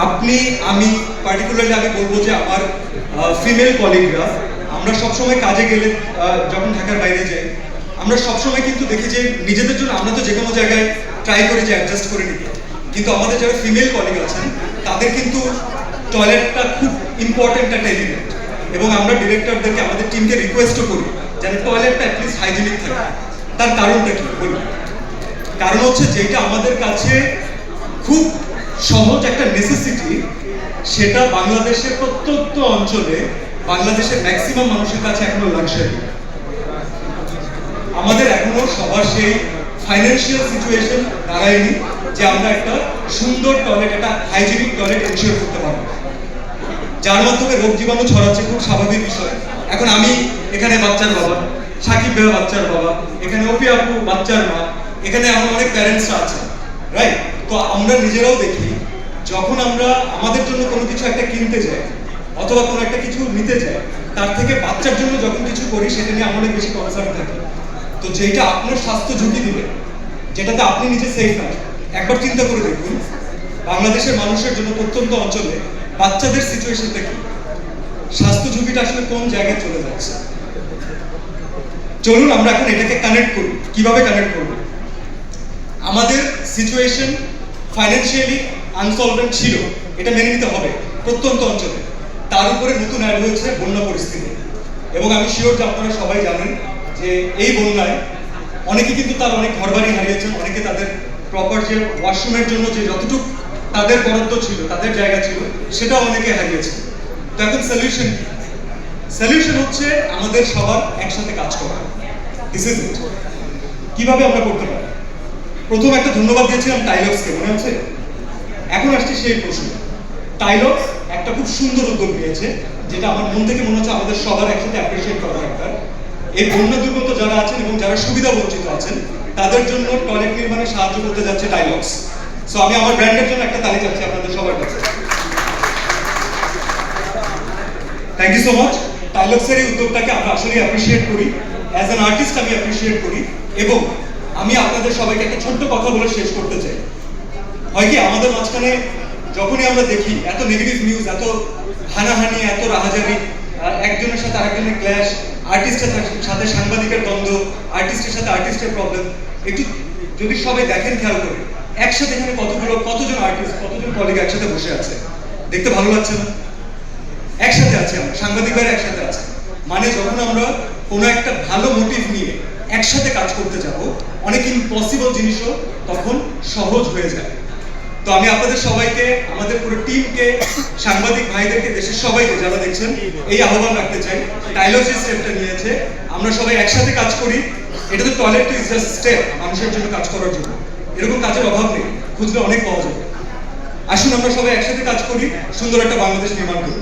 আপনি আমি পার্টিকুলারলি আমি বলবো যে আমার ফিমেল কলিগরা আমরা সবসময় কাজে গেলে যখন ঢাকার বাইরে যাই আমরা সবসময় কিন্তু দেখি যে নিজেদের জন্য আমরা তো যে কোনো জায়গায় ট্রাই করি যে অ্যাডজাস্ট করে নিতে, কিন্তু আমাদের যারা ফিমেল কলিগ আছেন তাদের কিন্তু টয়লেটটা খুব ইম্পর্টেন্ট একটা এলিমেন্ট, এবং আমরা ডিরেক্টরদেরকে আমাদের টিমকে রিকোয়েস্টও করি যেন টয়লেটটা অ্যাটলিস্ট হাইজিনিক থাকে। তার কারণটা কি বলি? কারণ হচ্ছে যেটা আমাদের কাছে খুব সহজ একটা নেসেসিটি, সেটা বাংলাদেশের প্রত্যন্ত অঞ্চলে বাংলাদেশের ম্যাক্সিমাম মানুষের কাছে এখনো লাক্সারি। আমাদের এখনো সবার সেই ফাইন্যান্সিয়াল সিচুয়েশন দাঁড়ায়নি যে আমরা একটা সুন্দর টয়লেট, একটা হাইজিনিক টয়লেট এনশিওর করতে পারবো, যার মাধ্যমে রোগ জীবাণু ছড়াচ্ছে, খুব স্বাভাবিক বিষয়। এখন আমি এখানে বাচ্চার বাবা, সাকিব ভাই বাচ্চার বাবা, এখানে অপি আপু বাচ্চার মা, এখানে এমন অনেক প্যারেন্টসরা আছে, রাইট? তো আমরা নিজেরাও দেখি যখন আমরা আমাদের জন্য কোনো কিছু একটা কিনতে যাই অথবা কোনো একটা কিছু নিতে যাই, তার থেকে বাচ্চার জন্য যখন কিছু করি সেটা নিয়ে আমার অনেক বেশি কনসার্ন থাকে। তো যেটা আপনার স্বাস্থ্য ঝুঁকি দিবে, যেটাতে আপনি নিজে সেফ না, একবার চিন্তা করে দেখুন বাংলাদেশের মানুষের জন্য প্রত্যন্ত অঞ্চলে বাচ্চাদের সিচুয়েশনটা কি, স্বাস্থ্য ঝুঁকিটা আসলে কোন জায়গায় চলে যাচ্ছে। চলুন আমরা এখন এটাকে কানেক্ট করি। কিভাবে কানেক্ট করব? আমাদের সিচুয়েশন ফাইন্যান্সিয়ালি আনসলভেন্ট ছিল, এটা মেনে নিতে হবে প্রত্যন্ত অঞ্চলে। তার উপরে নতুন অ্যাড হয়েছে বন্যা পরিস্থিতি, এবং আমি শিওর যে আপনারা সবাই জানেন যে এই বন্যায় অনেকে কিন্তু তার অনেক ঘরবাড়ি হারিয়েছেন, অনেকে তাদের প্রপার যে ওয়াশরুমের জন্য যে যতটুকু তাদের বরাদ্দ ছিল, তাদের জায়গা ছিল, সেটাও অনেকে হারিয়েছে। তো এখন সলিউশন কি? সলিউশন হচ্ছে আমাদের সবার একসাথে কাজ করা। This is it. কিভাবে আমরা করতে পারি? প্রথম একটা ধন্যবাদ দিয়েছিলাম টাইলক্সকে, মনে আছে? এখন আসছে সেই প্রশ্ন। টাইলক্স একটা খুব সুন্দর উদ্যোগ নিয়েছে, যেটা আমার মন থেকে মনে হচ্ছে আমাদের সবার একসাথে অ্যাপ্রিশিয়েট করা দরকার। এই বন্যা দুর্গত যারা আছেন এবং যারা সুবিধা বঞ্চিত আছেন তাদের জন্য টয়লেট নির্মাণে সাহায্য করতে যাচ্ছে টাইলক্স। সো আমি আমার ব্র্যান্ডের জন্য একটা তালি চাচ্ছি আপনাদের সবার কাছে। Thank you so much. টাইলক্সের এই উদ্যোগটাকে আমরা আসলে অ্যাপ্রিশিয়েট করি, অ্যাজ অ্যান আর্টিস্ট আমি অ্যাপ্রিশিয়েট করি। এবং আমি আপনাদের সবাইকে একটা ছোট্ট কথা বলে শেষ করতে চাই। হয় কি, আমাদের মাঝখানে যখনই আমরা দেখি এত নেগেটিভ নিউজ, এত হানাহানি, এত রাহাজানি, একজনের সাথে আরেকজনের ক্ল্যাশ, আর্টিস্টের সাথে সাংবাদিকের দ্বন্দ্ব, আর্টিস্টের সাথে আর্টিস্টের প্রবলেম, একটু যদি সবাই দেখেন, খেয়াল করে একসাথে এখানে কতজন আর্টিস্ট, কতজন কলিগ একসাথে বসে আছে, দেখতে ভালো লাগছে না? একসাথে আছে, আমরা সাংবাদিক ভাইরা একসাথে আছে, মানে যখন আমরা কোনো একটা ভালো মোটিভ নিয়ে একসাথে কাজ করতে যাব, অনেক ইম্পসিবল জিনিসও তখন সহজ হয়ে যায়। তো আমি আপনাদের সবাইকে, আমাদের পুরো টিমকে, সাংবাদিক ভাইদেরকে, দেশের সবাইকে যারা দেখছেন, এই আহ্বান রাখতে চাই, টাইলক্স যে স্টেপটা নিয়েছে আমরা সবাই একসাথে কাজ করি। এটা তো টয়লেট ইজ জাস্ট স্টেপ মানুষের জন্য কাজ করার জন্য, এরকম কাজের অভাব নেই, খুঁজলে অনেক পাওয়া যাবে। আসুন আমরা সবাই একসাথে কাজ করি, সুন্দর একটা বাংলাদেশ নির্মাণ করি।